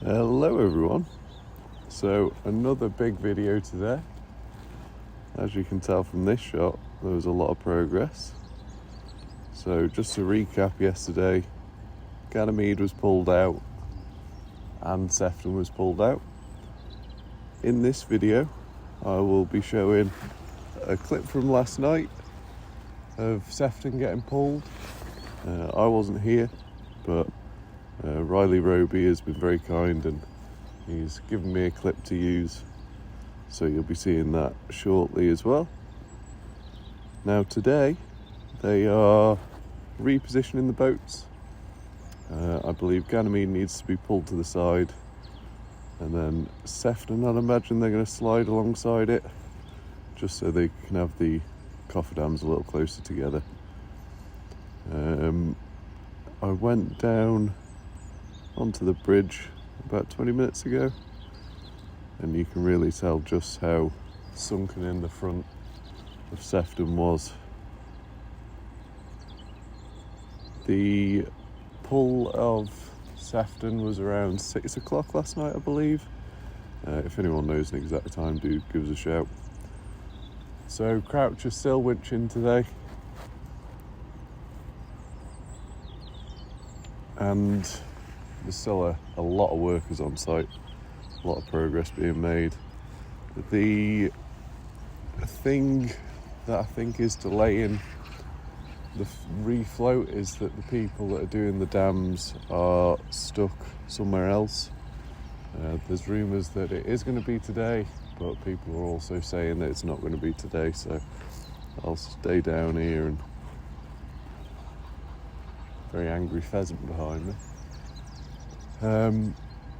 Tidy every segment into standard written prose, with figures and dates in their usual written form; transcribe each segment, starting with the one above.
Hello everyone. So another big video today. As you can tell from this shot, there was a lot of progress. So just to recap, yesterday Ganymede was pulled out and Sefton was pulled out. In this video I will be showing a clip from last night of Sefton getting pulled. I wasn't here, but RileyRobey has been very kind and he's given me a clip to use, so you'll be seeing that shortly as well. Now today they are repositioning the boats. I believe Ganymede needs to be pulled to the side, and then Sefton, I'd imagine they're going to slide alongside it just so they can have the cofferdams a little closer together. I went down onto the bridge about 20 minutes ago, and you can really tell just how sunken in the front of Sefton was. The pull of Sefton was around 6 o'clock last night, I believe. If anyone knows an exact time, do give us a shout. So Crouch is still winching today, and there's still a lot of workers on site, a lot of progress being made. The thing that I think is delaying the refloat is that the people that are doing the dams are stuck somewhere else. There's rumours that it is going to be today, but people are also saying that it's not going to be today, so I'll stay down here. And very angry pheasant behind me.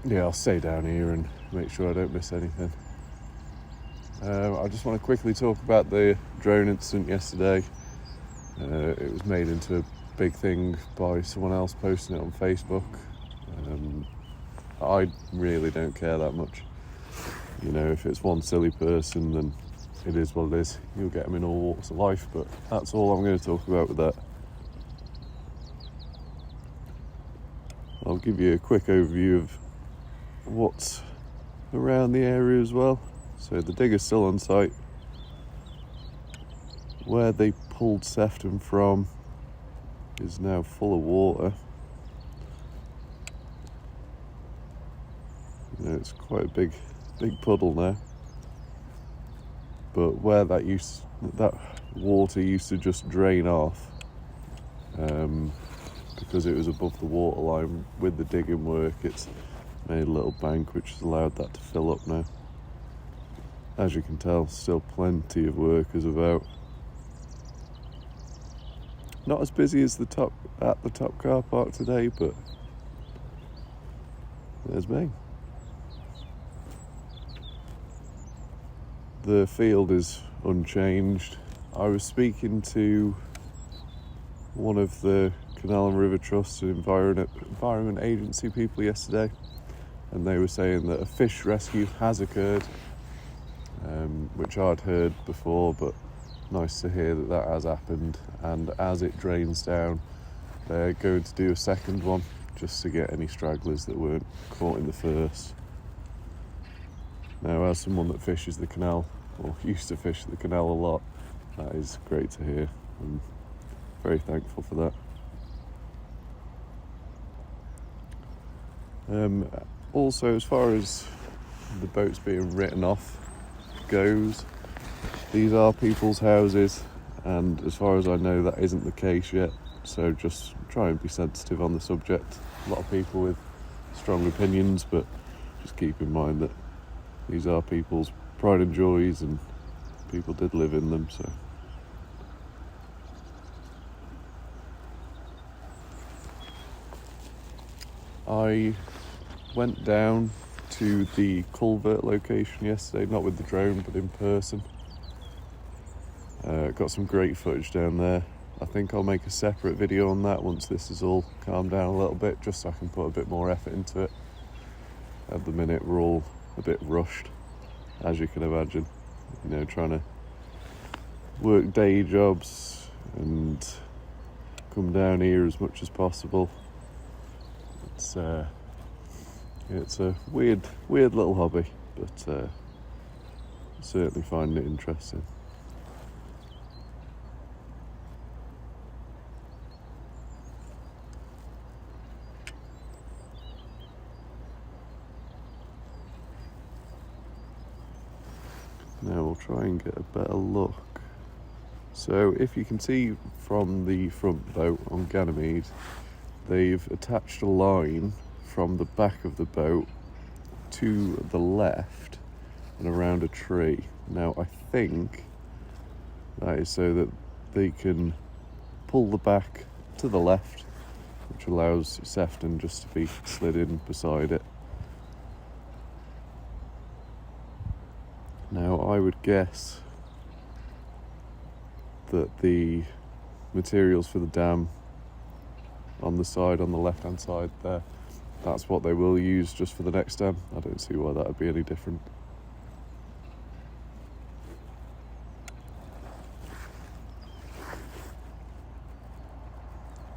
Yeah, I'll stay down here and make sure I don't miss anything. I just want to quickly talk about the drone incident yesterday. It was made into a big thing by someone else posting it on Facebook. I really don't care that much. You know, if it's one silly person, then it is what it is. You'll get them in all walks of life, but that's all I'm going to talk about with that. I'll give you a quick overview of what's around the area as well. So the digger's still on site. Where they pulled Sefton from is now full of water. You know, it's quite a big puddle now. But where that water used to just drain off, because it was above the water line with the digging work, it's made a little bank which has allowed that to fill up now. As you can tell, still plenty of workers about. Not as busy as at the top car park today, but there's me. The field is unchanged. I was speaking to one of the Canal and River Trust and Environment Agency people yesterday, and they were saying that a fish rescue has occurred, which I'd heard before, but nice to hear that has happened. And as it drains down, they're going to do a second one just to get any stragglers that weren't caught in the first. Now, as someone that fishes the canal, or used to fish the canal a lot, that is great to hear. I'm very thankful for that. Also, as far as the boats being written off goes, these are people's houses, and as far as I know that isn't the case yet, so just try and be sensitive on the subject. A lot of people with strong opinions, but just keep in mind that these are people's pride and joys, and people did live in them. So I went down to the culvert location yesterday, not with the drone but in person. Got some great footage down there. I think I'll make a separate video on that once this is all calmed down a little bit, just so I can put a bit more effort into it. At the minute we're all a bit rushed, as you can imagine, you know, trying to work day jobs and come down here as much as possible. It's It's a weird little hobby, but certainly find it interesting. Now we'll try and get a better look. So if you can see from the front boat on Ganymede, they've attached a line from the back of the boat to the left and around a tree. Now I think that is so that they can pull the back to the left, which allows Sefton just to be slid in beside it. Now I would guess that the materials for the dam on the side, on the left hand side there, that's what they will use just for the next dam. I don't see why that would be any different.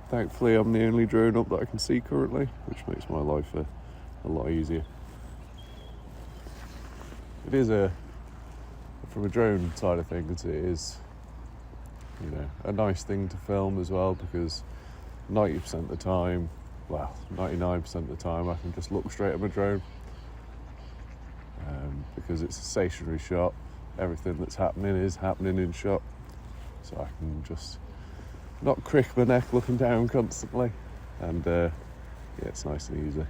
Thankfully I'm the only drone up that I can see currently, which makes my life a lot easier. It is from a drone side of things, it is, you know, a nice thing to film as well, because 90% of the time, well, 99% of the time, I can just look straight at my drone, because it's a stationary shot. Everything that's happening is happening in shot, so I can just not crick my neck looking down constantly, and yeah, it's nice and easy.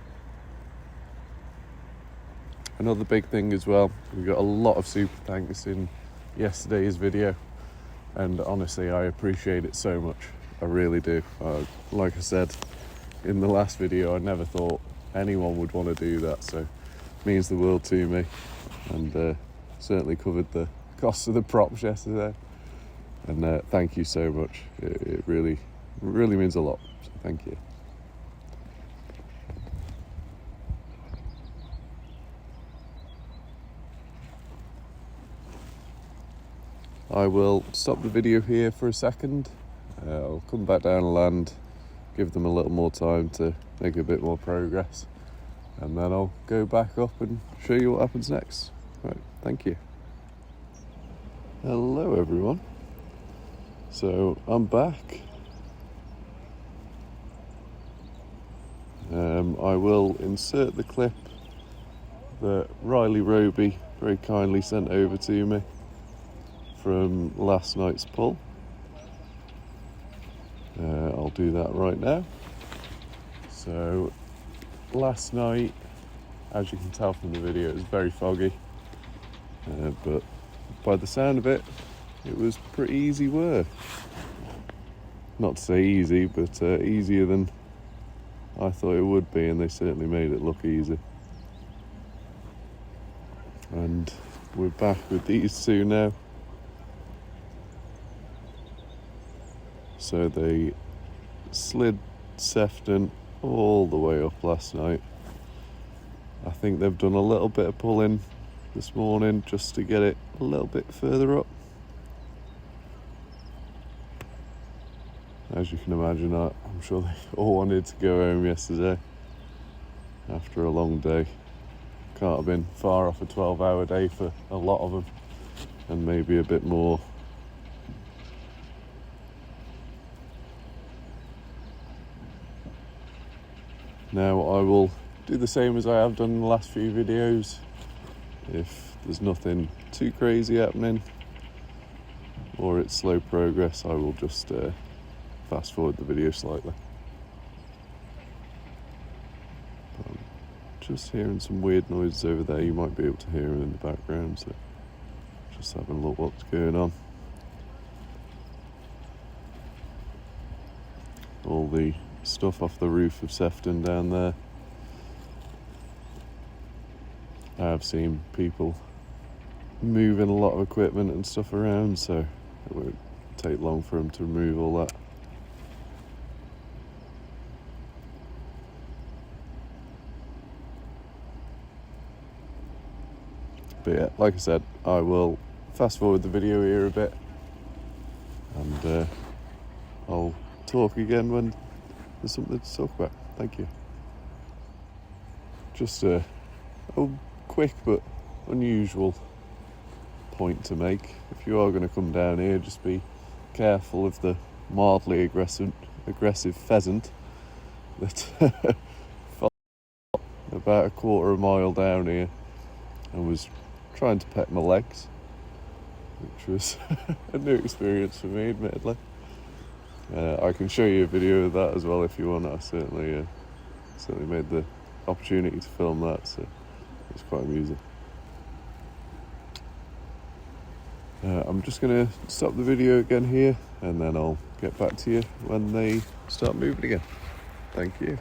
Another big thing as well, we got a lot of super thanks in yesterday's video, and honestly I appreciate it so much. I really do. Like I said in the last video, I never thought anyone would want to do that, so it means the world to me, and certainly covered the cost of the props yesterday, and thank you so much. It really means a lot, so thank you. I will stop the video here for a second. I'll come back down and land, give them a little more time to make a bit more progress, and then I'll go back up and show you what happens next. Right, thank you. Hello everyone. So I'm back. I will insert the clip that RileyRobey very kindly sent over to me from last night's pull. I'll do that right now. So last night, as you can tell from the video, it was very foggy, but by the sound of it, it was pretty easy work. Not to say easy, but easier than I thought it would be, and they certainly made it look easy. And we're back with these two now. So they slid Sefton all the way up last night. I think they've done a little bit of pulling this morning just to get it a little bit further up. As you can imagine, I'm sure they all wanted to go home yesterday after a long day. Can't have been far off a 12-hour day for a lot of them, and maybe a bit more. Now I will do the same as I have done in the last few videos. If there's nothing too crazy happening or it's slow progress, I will just fast forward the video slightly. I'm just hearing some weird noises over there. You might be able to hear them in the background, so just having a look what's going on. All the stuff off the roof of Sefton down there. I have seen people moving a lot of equipment and stuff around, so it won't take long for them to remove all that. But yeah, like I said, I will fast forward the video here a bit, and I'll talk again when there's something to talk about. Thank you. just a quick but unusual point to make. If you are going to come down here, just be careful of the mildly aggressive pheasant that followed about a quarter of a mile down here and was trying to peck my legs, which was a new experience for me, admittedly. I can show you a video of that as well if you want. I certainly made the opportunity to film that, so it's quite amusing. I'm just going to stop the video again here, and then I'll get back to you when they start moving again. Thank you.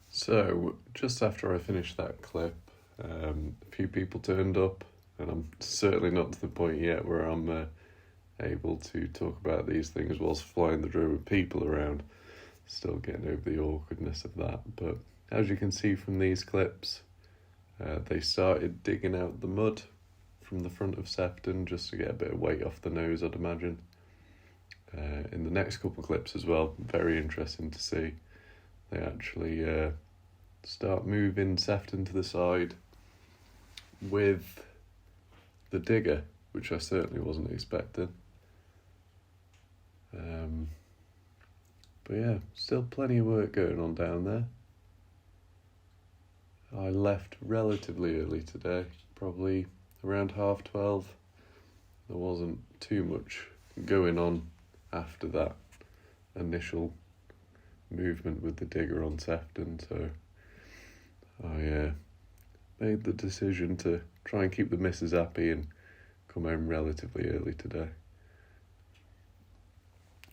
So, just after I finished that clip, a few people turned up, and I'm certainly not to the point yet where I'm able to talk about these things whilst flying the drone with people around. Still getting over the awkwardness of that, but as you can see from these clips, they started digging out the mud from the front of Sefton just to get a bit of weight off the nose, I'd imagine. In the next couple of clips as well, very interesting to see. They actually start moving Sefton to the side with the digger, which I certainly wasn't expecting. But yeah, still plenty of work going on down there. I left relatively early today, probably around 12:30. There wasn't too much going on after that initial movement with the digger on Sefton, so I made the decision to try and keep the missus happy and come home relatively early today.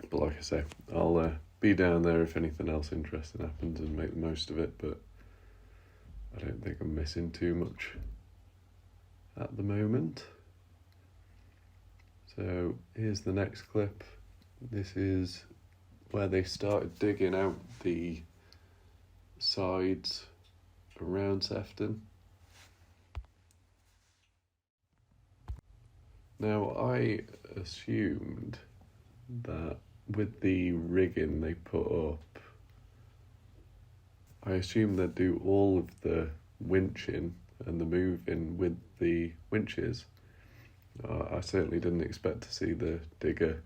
But like I say, I'll be down there if anything else interesting happens and make the most of it, but I don't think I'm missing too much at the moment. So here's the next clip. This is where they started digging out the sides around Sefton. Now I assumed that with the rigging they put up, I assumed they'd do all of the winching and the moving with the winches. I certainly didn't expect to see the digger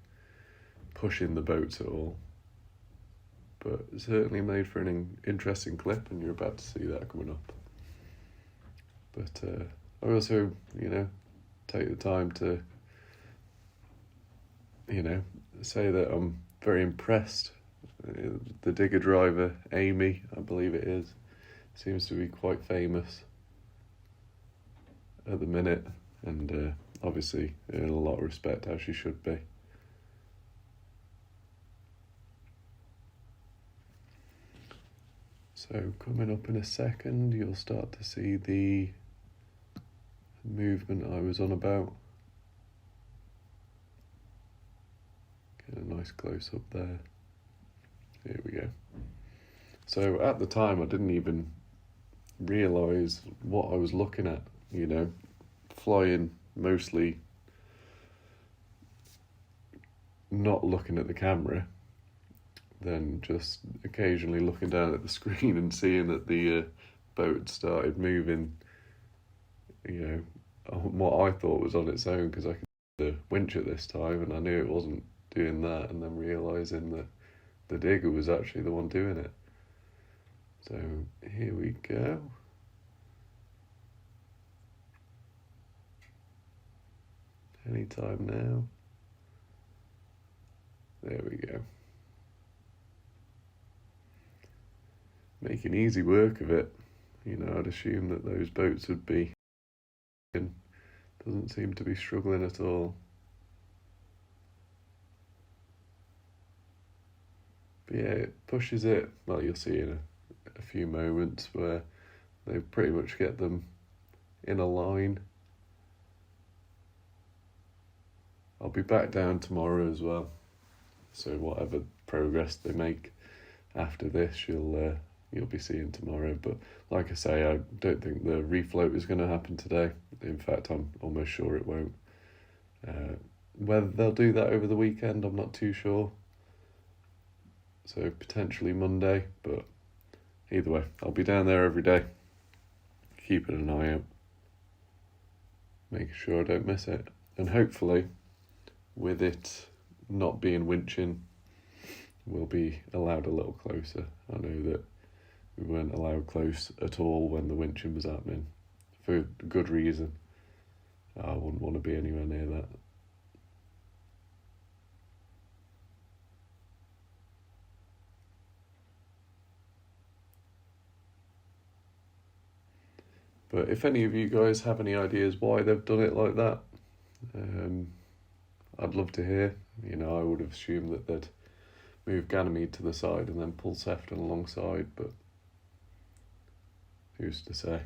pushing the boats at all, but it certainly made for an interesting clip, and you're about to see that coming up. But I also, take the time to, say that I'm very impressed. The digger driver, Amy, I believe it is, seems to be quite famous at the minute, and obviously in a lot of respect, as she should be. So coming up in a second, you'll start to see the movement I was on about. Get a nice close up there. Here we go. So at the time, I didn't even realise what I was looking at, flying mostly not looking at the camera, then just occasionally looking down at the screen and seeing that the boat started moving, on what I thought was on its own, because I could see the winch at this time and I knew it wasn't doing that, and then realising that the digger was actually the one doing it. So here we go. Anytime now. There we go. Making easy work of it. I'd assume that those boats would be. Doesn't seem to be struggling at all. But yeah, it pushes it. Well, you'll see in a few moments where they pretty much get them in a line. I'll be back down tomorrow as well, so whatever progress they make after this, you'll be seeing tomorrow. But like I say, I don't think the refloat is going to happen today. In fact, I'm almost sure it won't. Whether they'll do that over the weekend, I'm not too sure. So potentially Monday, but either way, I'll be down there every day, keeping an eye out, making sure I don't miss it. And hopefully, with it not being winching, we'll be allowed a little closer. I know that we weren't allowed close at all when the winching was happening, for good reason. I wouldn't want to be anywhere near that. But if any of you guys have any ideas why they've done it like that, I'd love to hear. You know, I would have assumed that they'd move Ganymede to the side and then pull Sefton alongside, but who's to say?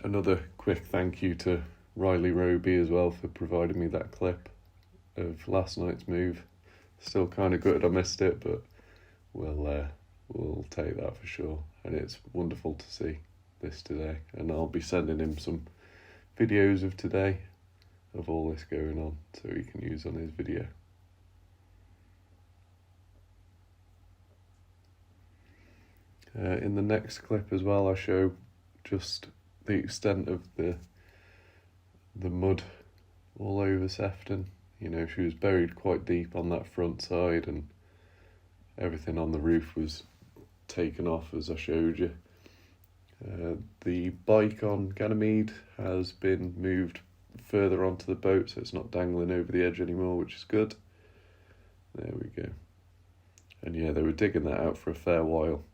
Another quick thank you to RileyRobey as well for providing me that clip of last night's move. Still kind of gutted I missed it, but we'll take that for sure. And it's wonderful to see this today. And I'll be sending him some videos of today, of all this going on, so he can use on his video. In the next clip as well, I show just the extent of the mud all over Sefton. You know, she was buried quite deep on that front side, and everything on the roof was taken off, as I showed you. The bike on Ganymede has been moved further onto the boat, so it's not dangling over the edge anymore, which is good. There we go. And yeah, they were digging that out for a fair while.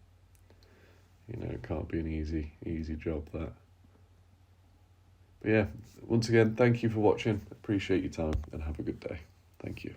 You know, it can't be an easy job, that. But yeah, once again, thank you for watching. Appreciate your time and have a good day. Thank you.